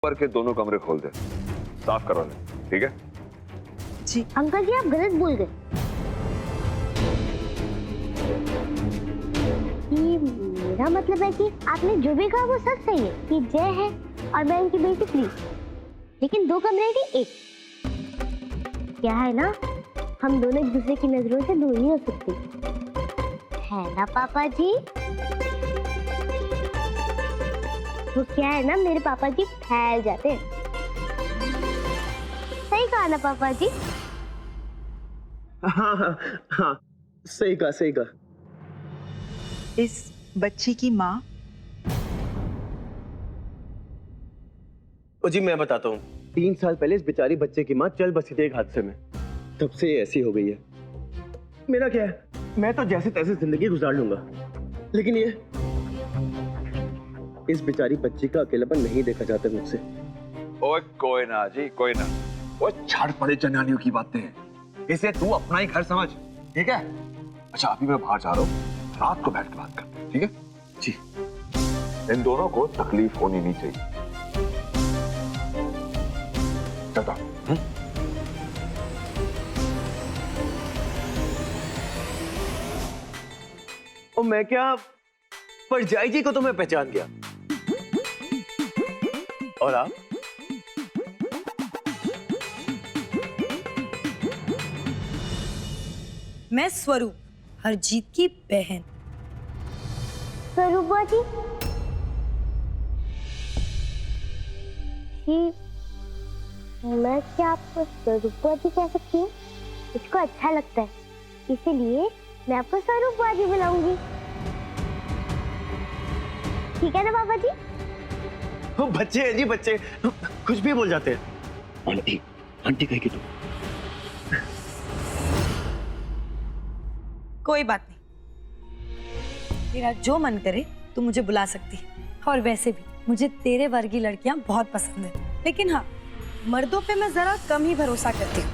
पर के दोनों कमरे खोल दे, साफ करवा ले, ठीक है? जी अंकल जी, आप गलत बोल गए। कि मेरा मतलब है कि आपने जो भी कहा वो सच सही है कि जय है और मैं इनकी बेटी प्लीज, लेकिन 2 कमरे की 1। क्या है ना, हम दोनों एक दूसरे की नजरों से दूर नहीं हो सकते, है ना पापा जी? वो क्या है ना, मेरे पापा जी फैल जाते हैं। सही कहा ना पापा जी? हाँ हाँ हाँ, सही कहा सही कहा। इस बच्ची की माँ। ओ जी मैं बताता हूँ, 3 साल पहले इस बेचारी बच्चे की माँ चल बसी थी एक हादसे में, तब से ये ऐसी हो गई है। मेरा क्या है, मैं तो जैसे तैसे जिंदगी गुजार लूंगा, लेकिन ये इस बेचारी बच्ची का अकेलापन नहीं देखा जाता मुझसे। ओए कोई ना जी, कोई ना। ओए छाड़ पड़े जनानियों की बातें, इसे तू अपना ही घर समझ, ठीक है? अच्छा अभी मैं बाहर जा रहा हूँ, रात को बैठ के बात करते हैं, ठीक है? जी। इन दोनों को तकलीफ होनी नहीं चाहिए। चलता। और मैं क्या, परजाई जी को तो मैं पहचान गया। और आप? मैं स्वरूप, हरजीत की बहन। स्वरूप बुआ जी, मैं क्या आपको स्वरूप बुआ जी कह सकती हूँ? मुझको अच्छा लगता है, इसीलिए मैं आपको स्वरूप बुआ जी बुलाऊंगी। ठीक है ना पापा जी? वो बच्चे हैं जी, बच्चे कुछ भी बोल जाते हैं। आंटी, आंटी कहेगी तू। कोई बात नहीं, तेरा जो मन करे तू मुझे बुला सकती है। और वैसे भी मुझे तेरे वर्गी लड़कियां बहुत पसंद है, लेकिन हाँ, मर्दों पे मैं जरा कम ही भरोसा करती हूँ।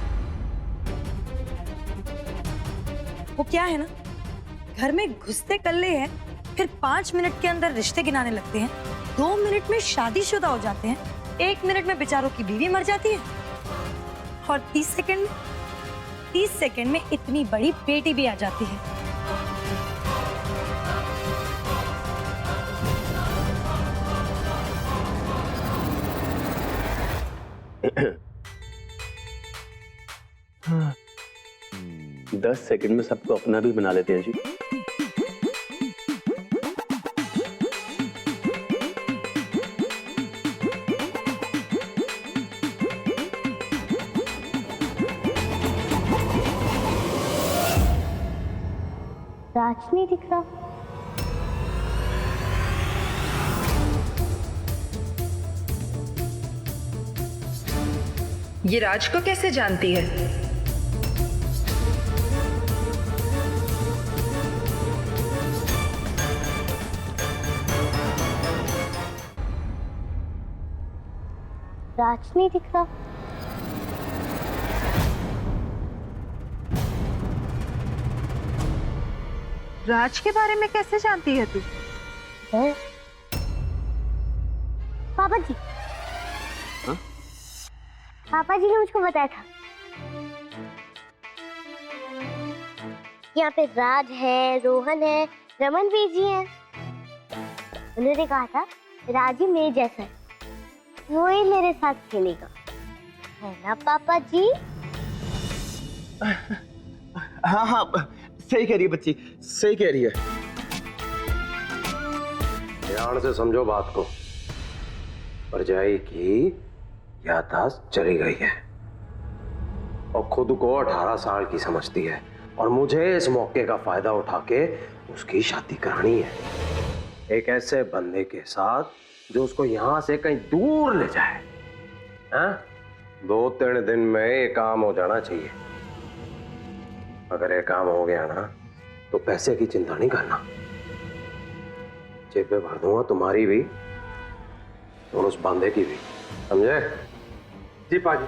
वो क्या है ना, घर में घुसते कल्ले हैं, फिर 5 मिनट के अंदर रिश्ते गिनाने लगते हैं, 2 मिनट में शादीशुदा हो जाते हैं, 1 मिनट में बेचारों की बीवी मर जाती है, और 30 सेकंड में इतनी बड़ी बेटी भी आ जाती है। हाँ। 10 सेकंड में सबको अपना भी बना लेते हैं जी। राज नहीं दिख रहा। ये राज को कैसे जानती है? राज नहीं दिख रहा। राज के बारे में कैसे जानती है तू? है? पापा जी। हाँ? पापा जी ने मुझको बताया था। यहाँ पे राज है, रोहन है, रमन भी जी है। उन्होंने कहा था राज ही मेरे जैसा है, वो ही मेरे साथ खेलेगा, है ना पापा जी? हाँ हाँ, सही कह रही है बच्ची, सही कह रही है। ध्यान से समझो बात को। परजाई की याददाश्त चली गई है और खुद को 18 साल की समझती है, और मुझे इस मौके का फायदा उठा के उसकी शादी करानी है एक ऐसे बंदे के साथ जो उसको यहां से कहीं दूर ले जाए। हाँ? 2-3 दिन में ये काम हो जाना चाहिए। अगर ये काम हो गया ना तो पैसे की चिंता नहीं करना, जेब में भर दूंगा तुम्हारी भी और उस बंदे की भी, समझे? जी पाजी।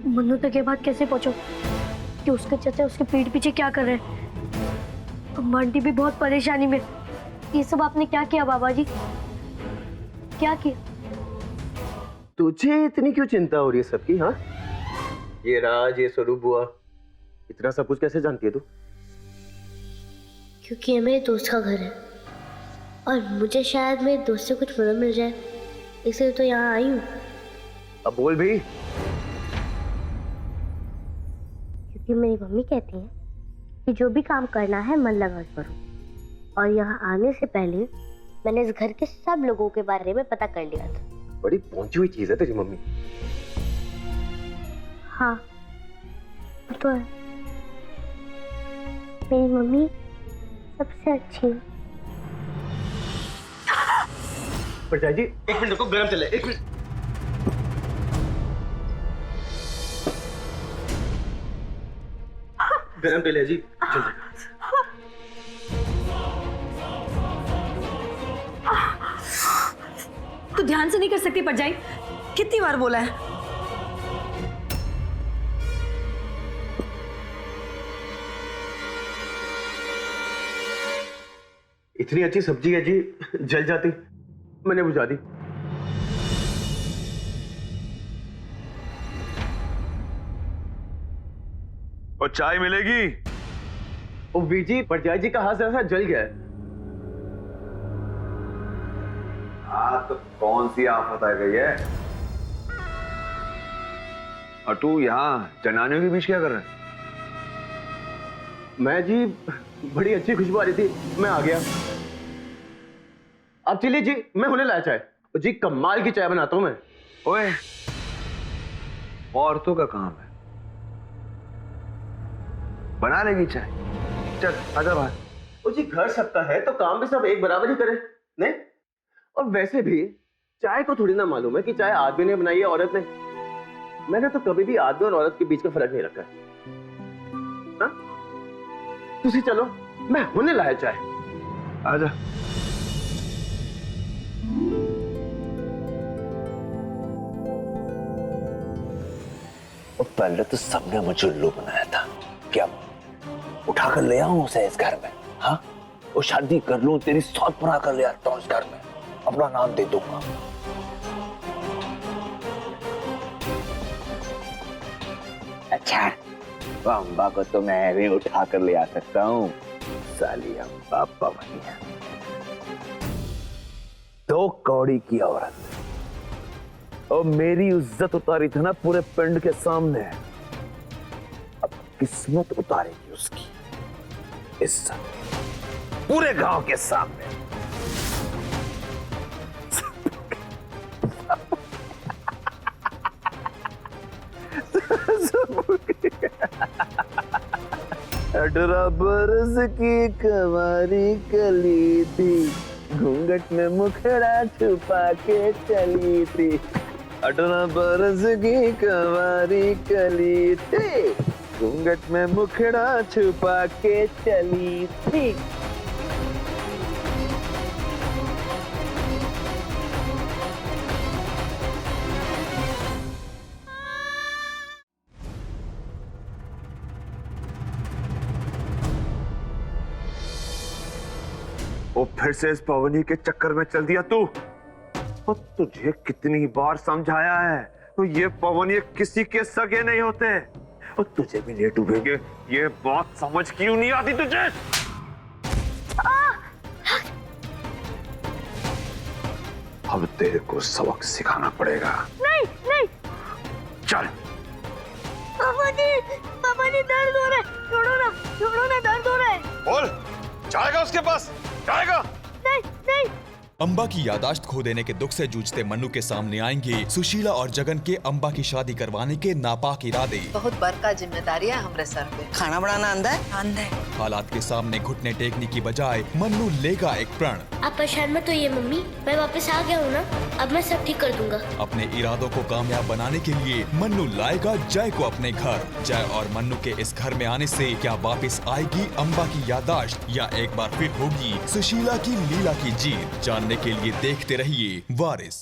मन्नू तक ये बात कैसे पहुंचो कि उसके चाचा उसके पीठ पीछे क्या कर रहे हैं? अम्मा आंटी भी बहुत परेशानी में। ये सब आपने क्या किया बाबा जी? क्या किया? तुझे इतनी क्यों चिंता हो रही है सबकी? हाँ, ये राज, ये स्वरूप बुआ, इतना सब कुछ कैसे जानती है तू? क्योंकि ये मेरे दोस्त का घर है और मुझे शायद मेरे दोस्त से कुछ मदद मिल जाए, इसलिए तो यहाँ आई हूँ। अब बोल भी। क्योंकि मेरी मम्मी कहती है कि जो भी काम करना है मन लगा करो, और यहाँ आने से पहले मैंने इस घर के सब लोगों के बारे में पता कर लिया था। बड़ी पहुंची हुई चीज है तेरी मम्मी। हाँ, वो तो है। मेरी मम्मी सबसे अच्छी है। परजाई जी, एक मिनट रुको, गरम चले, एक मिनट। गरम तेल है जी, जल्दी। तू ध्यान से नहीं कर सकती परजाई? कितनी बार बोला है? इतनी अच्छी सब्जी है जी, जल जाती, मैंने बुझा दी। और चाय मिलेगी? ओ वीर जी, परजाई जी का हाथ जरा सा जल गया है। हाँ तो कौन सी आफत आ गई है? और तू यहाँ जनानियों के बीच क्या कर रहा है? मैं जी, बड़ी अच्छी खुशबू आ रही थी, मैं आ गया। अब चलिए जी, मैं होने लाया चाय। जी कमाल की चाय बनाता हूं मैं। ओए, औरतों का काम है, बना लेगी चाय। चल आजा बाहर। ओ जी, घर सबका है तो काम भी सब एक बराबर ही करें, नहीं? और वैसे भी चाय को थोड़ी ना मालूम है कि चाय आदमी ने बनाई है औरत ने। मैंने तो कभी भी आदमी और औरत के बीच का फर्क नहीं रखा है। हाँ? तुसी चलो, मैं होने लाया चाय। आजा। और पहले तो सबने मुझे उल्लू बनाया था। क्या उठाकर ले आऊं उसे इस घर में? हाँ, वो शादी कर लूं, तेरी सौत बना कर ले आता हूं इस घर में, अपना नाम दे दूंगा। अच्छा, वो अम्बा को तो मैं भी उठा कर ले आ सकता हूँ। साली अम्बा पवनी है, 2 कौड़ी की औरत, और मेरी इज्जत उतारी थी ना पूरे पिंड के सामने। अब किस्मत उतारेगी उसकी इज्जत पूरे गांव के सामने। अठारह बरस की कवारी कली थी, घूंघट में मुखड़ा छुपा के चली थी। 18 बरस की कवारी कली थी, घूंघट में मुखड़ा छुपा के चली थी। वो फिर से इस पवनी के चक्कर में चल दिया तू। और तुझे कितनी बार समझाया है, तो ये पवनी किसी के सगे नहीं होते, और तुझे भी लेट डूबेंगे। ये बात समझ क्यों नहीं आती तुझे? अब तेरे को सबक सिखाना पड़ेगा। नहीं नहीं चल। पापा जी दर्द हो रहा है, छोड़ो ना दर्द हो रहा है। बोल, जाएगा उसके पास, जाएगा? नहीं। अम्बा की यादाश्त खो देने के दुख से जूझते मन्नू के सामने आएंगे सुशीला और जगन के अम्बा की शादी करवाने के नापाक इरादे। बहुत बड़का जिम्मेदारी है हमारे सर पे। खाना बनाना आंदा है? हालात के सामने घुटने टेकने की बजाय मन्नू लेगा एक प्रण। आप परेशान मत होइए मम्मी, मैं वापस आ गया हूँ ना, अब मैं सब ठीक कर दूंगा। अपने इरादों को कामयाब बनाने के लिए मन्नू लाएगा जय को अपने घर। जय और मन्नू के इस घर में आने से क्या वापस आएगी अम्बा की यादाश्त, या एक बार फिर होगी सुशीला की लीला की जीत? जानने के लिए देखते रहिए वारिस।